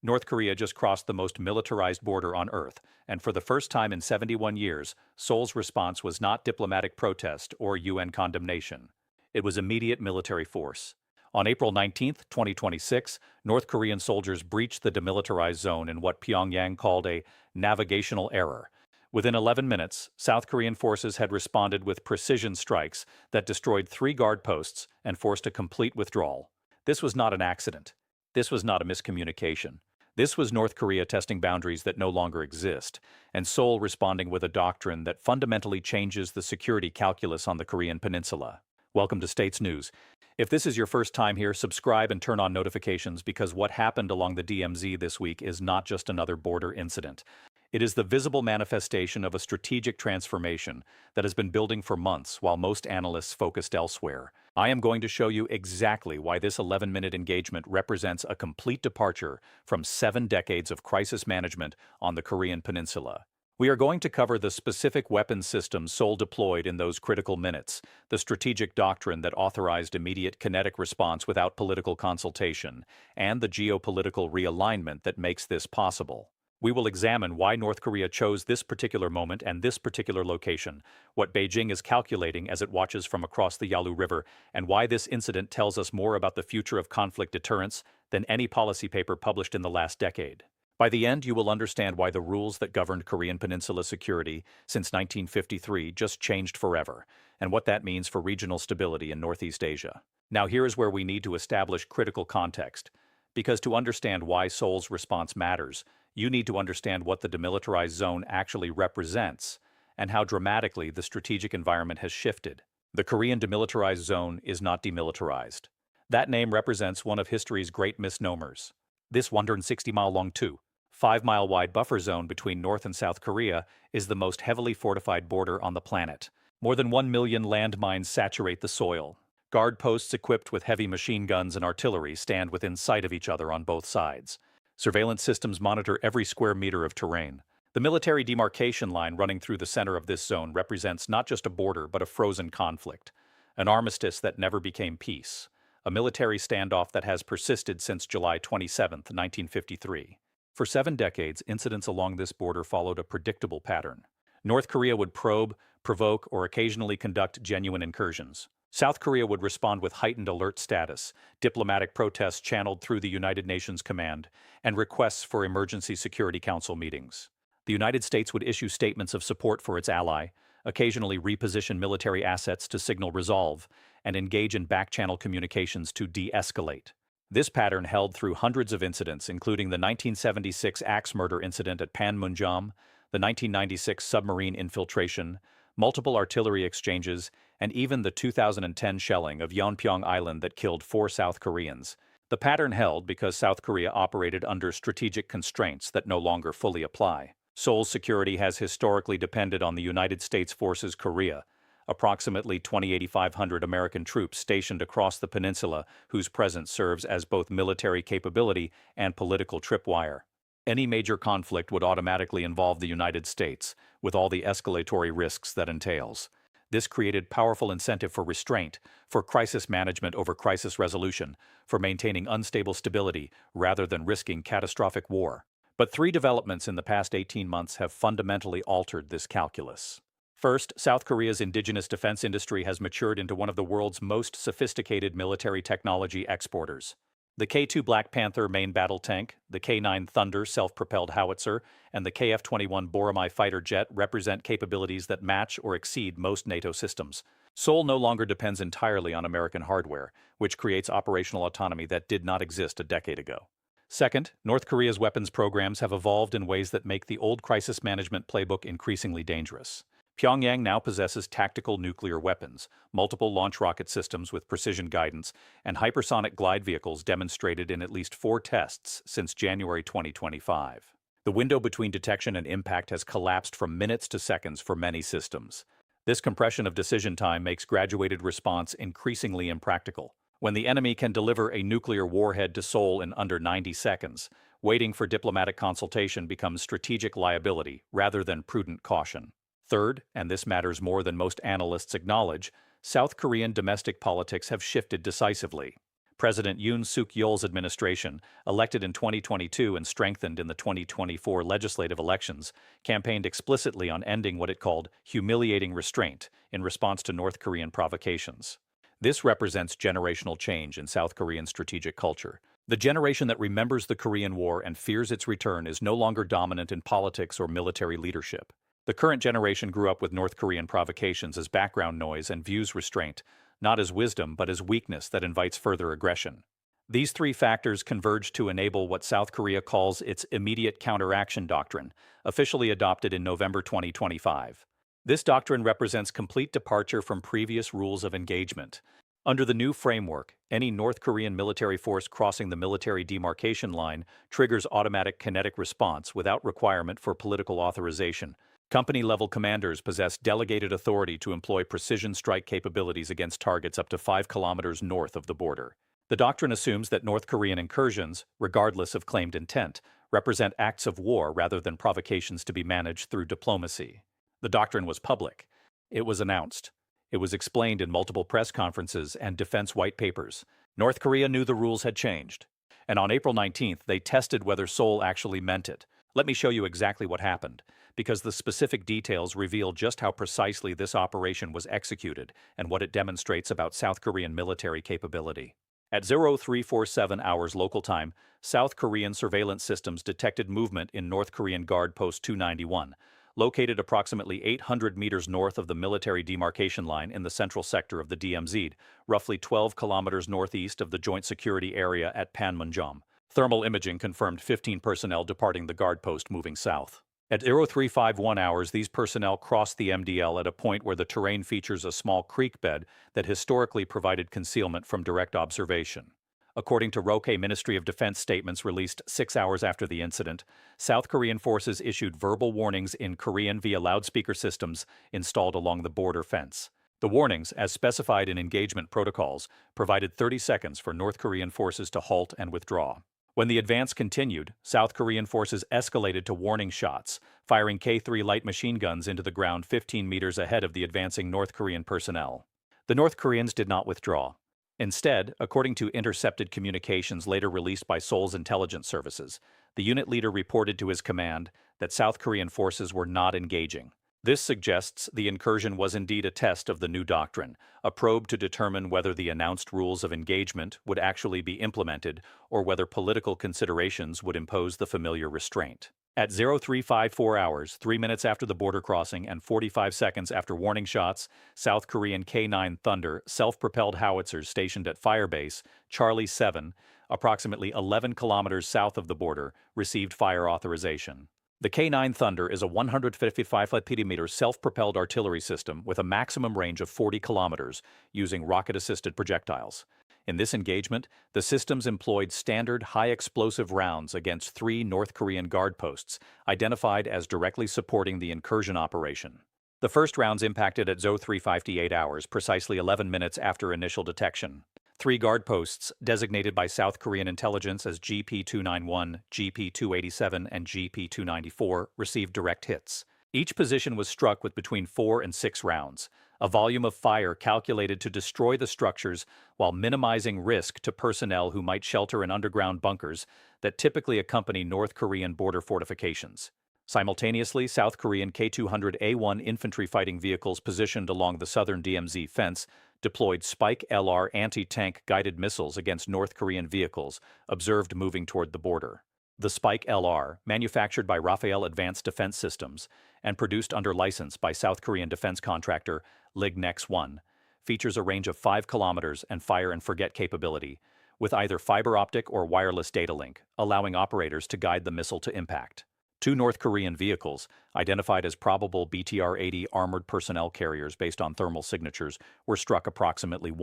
North Korea just crossed the most militarized border on Earth, and for the first time in 71 years, Seoul's response was not diplomatic protest or UN condemnation. It was immediate military force. On April 19, 2026, North Korean soldiers breached the demilitarized zone in what Pyongyang called a navigational error. Within 11 minutes, South Korean forces had responded with precision strikes that destroyed 3 guard posts and forced a complete withdrawal. This was not an accident. This was not a miscommunication. This was North Korea testing boundaries that no longer exist, and Seoul responding with a doctrine that fundamentally changes the security calculus on the Korean peninsula. Welcome to States News. If this is your first time here, subscribe and turn on notifications because what happened along the DMZ this week is not just another border incident. It is the visible manifestation of a strategic transformation that has been building for months while most analysts focused elsewhere. I am going to show you exactly why this 11-minute engagement represents a complete departure from 7 decades of crisis management on the Korean peninsula. We are going to cover the specific weapons systems Seoul deployed in those critical minutes, the strategic doctrine that authorized immediate kinetic response without political consultation, and the geopolitical realignment that makes this possible. We will examine why North Korea chose this particular moment and this particular location, what Beijing is calculating as it watches from across the Yalu River, and why this incident tells us more about the future of conflict deterrence than any policy paper published in the last decade. By the end, you will understand why the rules that governed Korean Peninsula security since 1953 just changed forever, and what that means for regional stability in Northeast Asia. Now here is where we need to establish critical context, because to understand why Seoul's response matters, you need to understand what the demilitarized zone actually represents and how dramatically the strategic environment has shifted. The Korean demilitarized zone is not demilitarized. That name represents one of history's great misnomers. This 160-mile-long 5-mile-wide buffer zone between North and South Korea is the most heavily fortified border on the planet. More than 1 million landmines saturate the soil. Guard posts equipped with heavy machine guns and artillery stand within sight of each other on both sides. Surveillance systems monitor every square meter of terrain. The military demarcation line running through the center of this zone represents not just a border but a frozen conflict, an armistice that never became peace, a military standoff that has persisted since July 27, 1953. For 7 decades, incidents along this border followed a predictable pattern. North Korea would probe, provoke, or occasionally conduct genuine incursions. South Korea would respond with heightened alert status, diplomatic protests channeled through the United Nations Command, and requests for Emergency Security Council meetings. The United States would issue statements of support for its ally, occasionally reposition military assets to signal resolve, and engage in back-channel communications to de-escalate. This pattern held through hundreds of incidents, including the 1976 axe murder incident at Panmunjom, the 1996 submarine infiltration, multiple artillery exchanges, and even the 2010 shelling of Yeonpyeong Island that killed 4 South Koreans. The pattern held because South Korea operated under strategic constraints that no longer fully apply. Seoul's security has historically depended on the United States Forces Korea, approximately 2,800 American troops stationed across the peninsula whose presence serves as both military capability and political tripwire. Any major conflict would automatically involve the United States, with all the escalatory risks that entails. This created powerful incentive for restraint, for crisis management over crisis resolution, for maintaining unstable stability rather than risking catastrophic war. But 3 developments in the past 18 months have fundamentally altered this calculus. First, South Korea's indigenous defense industry has matured into one of the world's most sophisticated military technology exporters. The K-2 Black Panther main battle tank, the K-9 Thunder self-propelled howitzer, and the KF-21 Boramae fighter jet represent capabilities that match or exceed most NATO systems. Seoul no longer depends entirely on American hardware, which creates operational autonomy that did not exist a decade ago. Second, North Korea's weapons programs have evolved in ways that make the old crisis management playbook increasingly dangerous. Pyongyang now possesses tactical nuclear weapons, multiple launch rocket systems with precision guidance, and hypersonic glide vehicles demonstrated in at least 4 tests since January 2025. The window between detection and impact has collapsed from minutes to seconds for many systems. This compression of decision time makes graduated response increasingly impractical. When the enemy can deliver a nuclear warhead to Seoul in under 90 seconds, waiting for diplomatic consultation becomes strategic liability rather than prudent caution. Third, and this matters more than most analysts acknowledge, South Korean domestic politics have shifted decisively. President Yoon Suk-yeol's administration, elected in 2022 and strengthened in the 2024 legislative elections, campaigned explicitly on ending what it called humiliating restraint in response to North Korean provocations. This represents generational change in South Korean strategic culture. The generation that remembers the Korean War and fears its return is no longer dominant in politics or military leadership. The current generation grew up with North Korean provocations as background noise and views restraint, not as wisdom but as weakness that invites further aggression. These three factors converge to enable what South Korea calls its immediate counteraction doctrine, officially adopted in November 2025. This doctrine represents complete departure from previous rules of engagement. Under the new framework, any North Korean military force crossing the military demarcation line triggers automatic kinetic response without requirement for political authorization. Company-level commanders possess delegated authority to employ precision strike capabilities against targets up to 5 kilometers north of the border. The doctrine assumes that North Korean incursions, regardless of claimed intent, represent acts of war rather than provocations to be managed through diplomacy. The doctrine was public. It was announced. It was explained in multiple press conferences and defense white papers. North Korea knew the rules had changed. And on April 19th, they tested whether Seoul actually meant it. Let me show you exactly what happened, because the specific details reveal just how precisely this operation was executed and what it demonstrates about South Korean military capability. At 0347 hours local time, South Korean surveillance systems detected movement in North Korean Guard Post 291, located approximately 800 meters north of the military demarcation line in the central sector of the DMZ, roughly 12 kilometers northeast of the joint security area at Panmunjom. Thermal imaging confirmed 15 personnel departing the guard post moving south. At 0351 hours, these personnel crossed the MDL at a point where the terrain features a small creek bed that historically provided concealment from direct observation. According to Roke Ministry of Defense statements released 6 hours after the incident, South Korean forces issued verbal warnings in Korean via loudspeaker systems installed along the border fence. The warnings, as specified in engagement protocols, provided 30 seconds for North Korean forces to halt and withdraw. When the advance continued, South Korean forces escalated to warning shots, firing K-3 light machine guns into the ground 15 meters ahead of the advancing North Korean personnel. The North Koreans did not withdraw. Instead, according to intercepted communications later released by Seoul's intelligence services, the unit leader reported to his command that South Korean forces were not engaging. This suggests the incursion was indeed a test of the new doctrine, a probe to determine whether the announced rules of engagement would actually be implemented or whether political considerations would impose the familiar restraint. At 0354 hours, 3 minutes after the border crossing and 45 seconds after warning shots, South Korean K-9 Thunder self-propelled howitzers stationed at Firebase Charlie 7, approximately 11 kilometers south of the border, received fire authorization. The K-9 Thunder is a 155 mm self-propelled artillery system with a maximum range of 40 kilometers, using rocket-assisted projectiles. In this engagement, the systems employed standard high-explosive rounds against 3 North Korean guard posts, identified as directly supporting the incursion operation. The first rounds impacted at 0358 hours, precisely 11 minutes after initial detection. 3 guard posts, designated by South Korean intelligence as GP-291, GP-287, and GP-294, received direct hits. Each position was struck with between 4 and 6 rounds, a volume of fire calculated to destroy the structures while minimizing risk to personnel who might shelter in underground bunkers that typically accompany North Korean border fortifications. Simultaneously, South Korean K-200A1 infantry fighting vehicles positioned along the southern DMZ fence deployed Spike LR anti-tank guided missiles against North Korean vehicles observed moving toward the border. The Spike LR, manufactured by Rafael Advanced Defense Systems and produced under license by South Korean defense contractor Lignex-1, features a range of 5 kilometers and fire-and-forget capability, with either fiber optic or wireless data link, allowing operators to guide the missile to impact. 2 North Korean vehicles, identified as probable BTR-80 armored personnel carriers based on thermal signatures, were struck approximately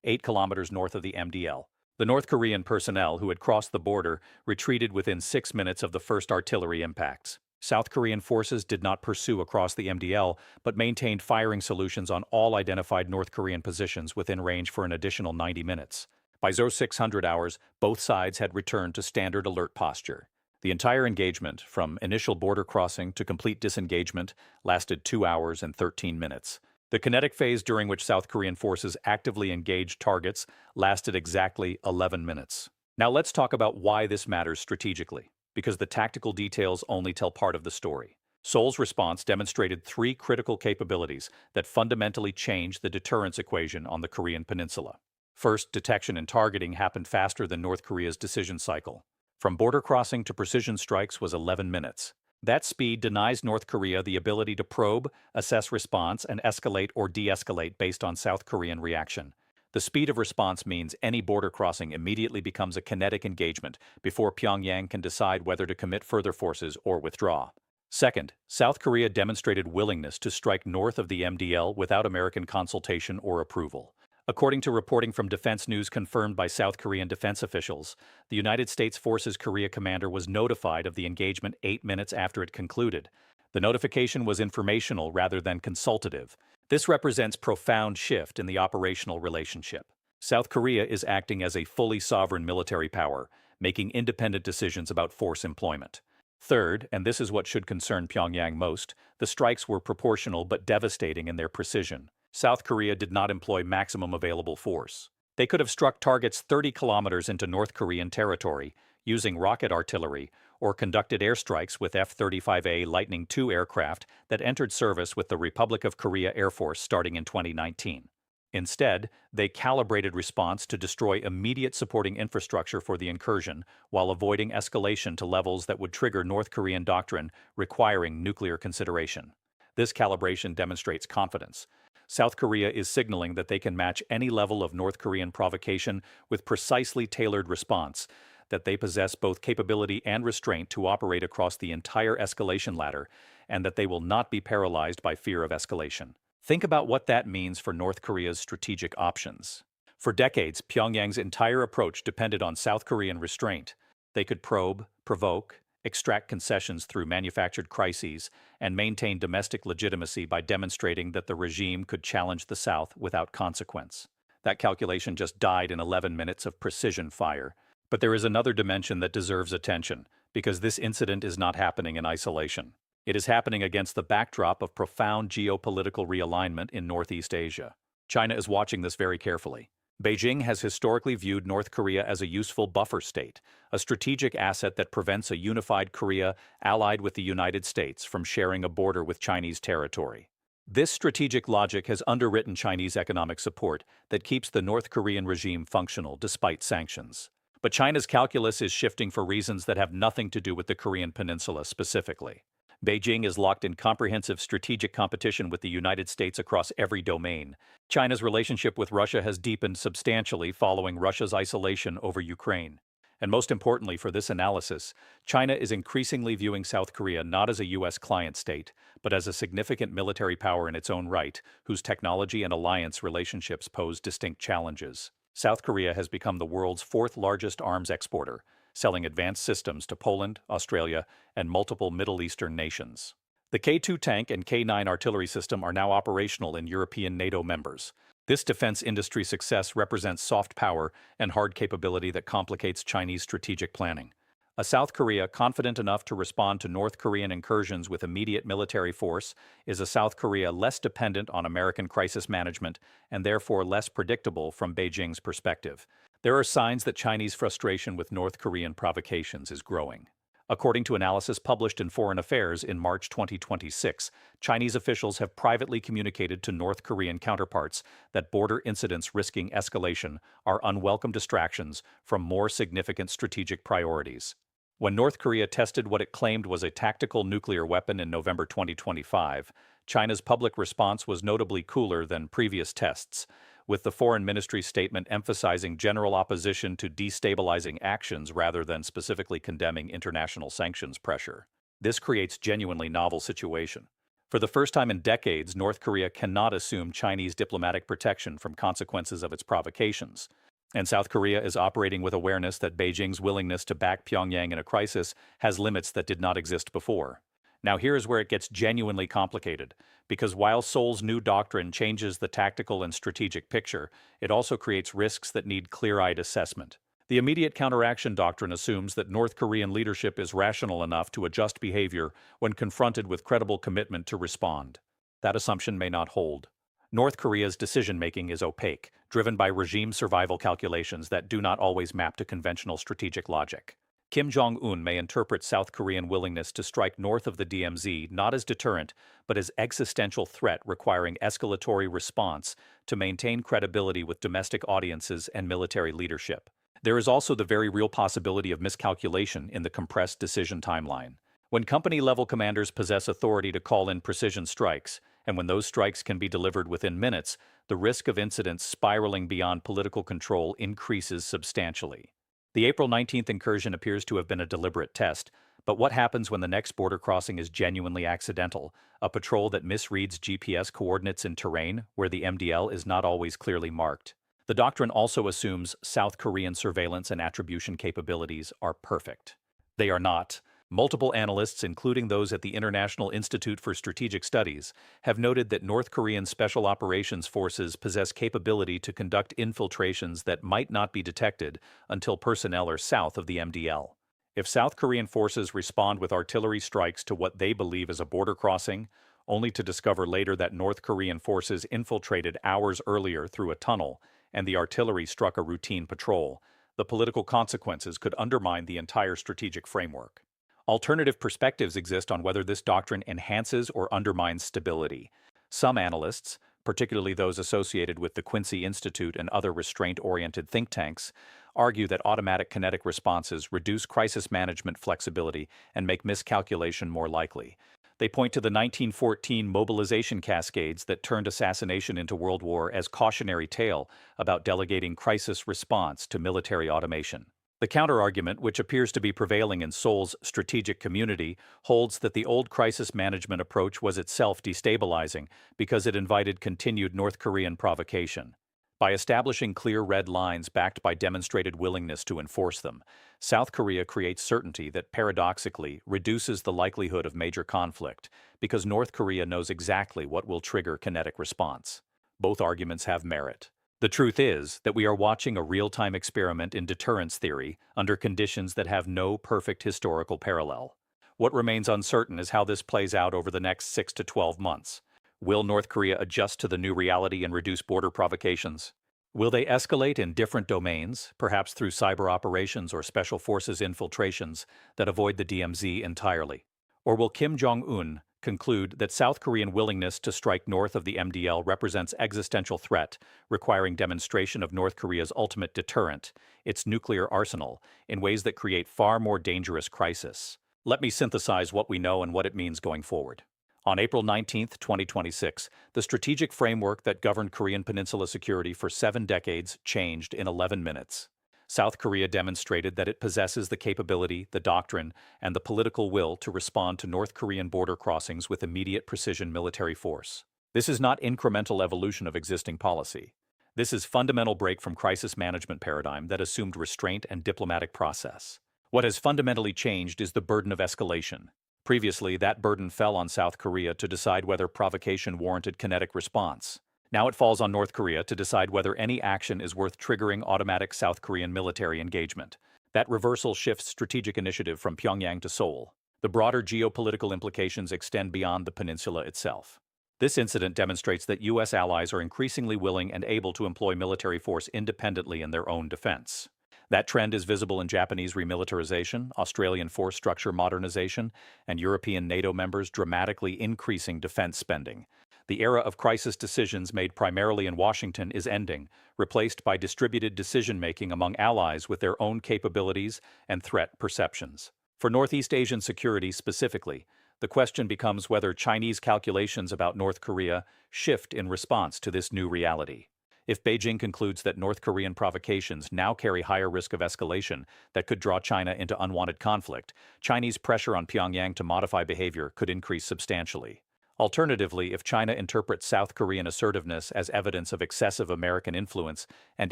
8 kilometers north of the MDL. The North Korean personnel who had crossed the border retreated within 6 minutes of the first artillery impacts. South Korean forces did not pursue across the MDL, but maintained firing solutions on all identified North Korean positions within range for an additional 90 minutes. By 0600 hours, both sides had returned to standard alert posture. The entire engagement, from initial border crossing to complete disengagement, lasted 2 hours and 13 minutes. The kinetic phase during which South Korean forces actively engaged targets lasted exactly 11 minutes. Now let's talk about why this matters strategically, because the tactical details only tell part of the story. Seoul's response demonstrated three critical capabilities that fundamentally changed the deterrence equation on the Korean peninsula. First, detection and targeting happened faster than North Korea's decision cycle. From border crossing to precision strikes was 11 minutes. That speed denies North Korea the ability to probe, assess response, and escalate or de-escalate based on South Korean reaction. The speed of response means any border crossing immediately becomes a kinetic engagement before Pyongyang can decide whether to commit further forces or withdraw. Second, South Korea demonstrated willingness to strike north of the MDL without American consultation or approval. According to reporting from Defense News confirmed by South Korean defense officials, the United States Forces Korea commander was notified of the engagement 8 minutes after it concluded. The notification was informational rather than consultative. This represents profound shift in the operational relationship. South Korea is acting as a fully sovereign military power, making independent decisions about force employment. Third, and this is what should concern Pyongyang most, the strikes were proportional but devastating in their precision. South Korea did not employ maximum available force. They could have struck targets 30 kilometers into North Korean territory using rocket artillery or conducted airstrikes with F-35A Lightning II aircraft that entered service with the Republic of Korea Air Force starting in 2019. Instead, they calibrated response to destroy immediate supporting infrastructure for the incursion while avoiding escalation to levels that would trigger North Korean doctrine requiring nuclear consideration. This calibration demonstrates confidence. South Korea is signaling that they can match any level of North Korean provocation with precisely tailored response, that they possess both capability and restraint to operate across the entire escalation ladder, and that they will not be paralyzed by fear of escalation. Think about what that means for North Korea's strategic options. For decades, Pyongyang's entire approach depended on South Korean restraint. They could probe, provoke, extract concessions through manufactured crises, and maintain domestic legitimacy by demonstrating that the regime could challenge the South without consequence. That calculation just died in 11 minutes of precision fire. But there is another dimension that deserves attention, because this incident is not happening in isolation. It is happening against the backdrop of profound geopolitical realignment in Northeast Asia. China is watching this very carefully. Beijing has historically viewed North Korea as a useful buffer state, a strategic asset that prevents a unified Korea allied with the United States from sharing a border with Chinese territory. This strategic logic has underwritten Chinese economic support that keeps the North Korean regime functional despite sanctions. But China's calculus is shifting for reasons that have nothing to do with the Korean peninsula specifically. Beijing is locked in comprehensive strategic competition with the United States across every domain. China's relationship with Russia has deepened substantially following Russia's isolation over Ukraine. And most importantly for this analysis, China is increasingly viewing South Korea not as a U.S. client state, but as a significant military power in its own right, whose technology and alliance relationships pose distinct challenges. South Korea has become the world's fourth-largest arms exporter, selling advanced systems to Poland, Australia, and multiple Middle Eastern nations. The K-2 tank and K-9 artillery system are now operational in European NATO members. This defense industry success represents soft power and hard capability that complicates Chinese strategic planning. A South Korea confident enough to respond to North Korean incursions with immediate military force is a South Korea less dependent on American crisis management and therefore less predictable from Beijing's perspective. There are signs that Chinese frustration with North Korean provocations is growing. According to analysis published in Foreign Affairs in March 2026, Chinese officials have privately communicated to North Korean counterparts that border incidents risking escalation are unwelcome distractions from more significant strategic priorities. When North Korea tested what it claimed was a tactical nuclear weapon in November 2025, China's public response was notably cooler than previous tests, with the Foreign Ministry's statement emphasizing general opposition to destabilizing actions rather than specifically condemning international sanctions pressure. This creates genuinely novel situation. For the first time in decades, North Korea cannot assume Chinese diplomatic protection from consequences of its provocations. And South Korea is operating with awareness that Beijing's willingness to back Pyongyang in a crisis has limits that did not exist before. Now here is where it gets genuinely complicated, because while Seoul's new doctrine changes the tactical and strategic picture, it also creates risks that need clear-eyed assessment. The immediate counteraction doctrine assumes that North Korean leadership is rational enough to adjust behavior when confronted with credible commitment to respond. That assumption may not hold. North Korea's decision-making is opaque, driven by regime survival calculations that do not always map to conventional strategic logic. Kim Jong-un may interpret South Korean willingness to strike north of the DMZ not as deterrent, but as existential threat requiring escalatory response to maintain credibility with domestic audiences and military leadership. There is also the very real possibility of miscalculation in the compressed decision timeline. When company-level commanders possess authority to call in precision strikes, and when those strikes can be delivered within minutes, the risk of incidents spiraling beyond political control increases substantially. The April 19th incursion appears to have been a deliberate test, but what happens when the next border crossing is genuinely accidental, a patrol that misreads GPS coordinates in terrain where the MDL is not always clearly marked? The doctrine also assumes South Korean surveillance and attribution capabilities are perfect. They are not. Multiple analysts, including those at the International Institute for Strategic Studies, have noted that North Korean special operations forces possess capability to conduct infiltrations that might not be detected until personnel are south of the MDL. If South Korean forces respond with artillery strikes to what they believe is a border crossing, only to discover later that North Korean forces infiltrated hours earlier through a tunnel and the artillery struck a routine patrol, the political consequences could undermine the entire strategic framework. Alternative perspectives exist on whether this doctrine enhances or undermines stability. Some analysts, particularly those associated with the Quincy Institute and other restraint-oriented think tanks, argue that automatic kinetic responses reduce crisis management flexibility and make miscalculation more likely. They point to the 1914 mobilization cascades that turned assassination into World War as cautionary tale about delegating crisis response to military automation. The counterargument, which appears to be prevailing in Seoul's strategic community, holds that the old crisis management approach was itself destabilizing because it invited continued North Korean provocation. By establishing clear red lines backed by demonstrated willingness to enforce them, South Korea creates certainty that paradoxically reduces the likelihood of major conflict because North Korea knows exactly what will trigger kinetic response. Both arguments have merit. The truth is that we are watching a real-time experiment in deterrence theory under conditions that have no perfect historical parallel. What remains uncertain is how this plays out over the next 6 to 12 months. Will North Korea adjust to the new reality and reduce border provocations? Will they escalate in different domains, perhaps through cyber operations or special forces infiltrations that avoid the DMZ entirely? Or will Kim Jong-un conclude that South Korean willingness to strike north of the MDL represents existential threat, requiring demonstration of North Korea's ultimate deterrent, its nuclear arsenal, in ways that create far more dangerous crisis? Let me synthesize what we know and what it means going forward. On April 19, 2026, the strategic framework that governed Korean Peninsula security for 7 decades changed in 11 minutes. South Korea demonstrated that it possesses the capability, the doctrine, and the political will to respond to North Korean border crossings with immediate precision military force. This is not incremental evolution of existing policy. This is fundamental break from crisis management paradigm that assumed restraint and diplomatic process. What has fundamentally changed is the burden of escalation. Previously, that burden fell on South Korea to decide whether provocation warranted kinetic response. Now it falls on North Korea to decide whether any action is worth triggering automatic South Korean military engagement. That reversal shifts strategic initiative from Pyongyang to Seoul. The broader geopolitical implications extend beyond the peninsula itself. This incident demonstrates that U.S. allies are increasingly willing and able to employ military force independently in their own defense. That trend is visible in Japanese remilitarization, Australian force structure modernization, and European NATO members dramatically increasing defense spending. The era of crisis decisions made primarily in Washington is ending, replaced by distributed decision-making among allies with their own capabilities and threat perceptions. For Northeast Asian security specifically, the question becomes whether Chinese calculations about North Korea shift in response to this new reality. If Beijing concludes that North Korean provocations now carry higher risk of escalation that could draw China into unwanted conflict, Chinese pressure on Pyongyang to modify behavior could increase substantially. Alternatively, if China interprets South Korean assertiveness as evidence of excessive American influence and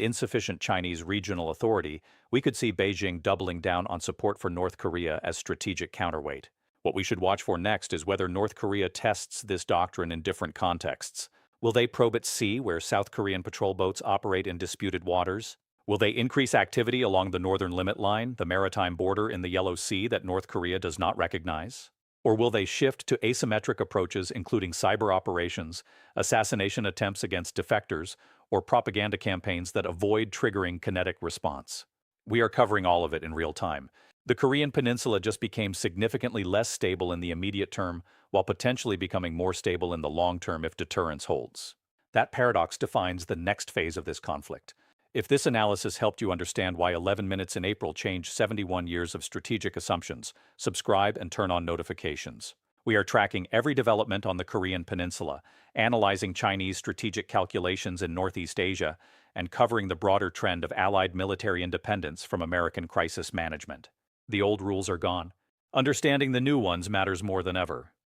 insufficient Chinese regional authority, we could see Beijing doubling down on support for North Korea as strategic counterweight. What we should watch for next is whether North Korea tests this doctrine in different contexts. Will they probe at sea, where South Korean patrol boats operate in disputed waters? Will they increase activity along the northern limit line, the maritime border in the Yellow Sea that North Korea does not recognize? Or will they shift to asymmetric approaches including cyber operations, assassination attempts against defectors, or propaganda campaigns that avoid triggering kinetic response? We are covering all of it in real time. The Korean peninsula just became significantly less stable in the immediate term, while potentially becoming more stable in the long term if deterrence holds. That paradox defines the next phase of this conflict. If this analysis helped you understand why 11 minutes in April changed 71 years of strategic assumptions, subscribe and turn on notifications. We are tracking every development on the Korean peninsula, analyzing Chinese strategic calculations in Northeast Asia, and covering the broader trend of allied military independence from American crisis management. The old rules are gone. Understanding the new ones matters more than ever.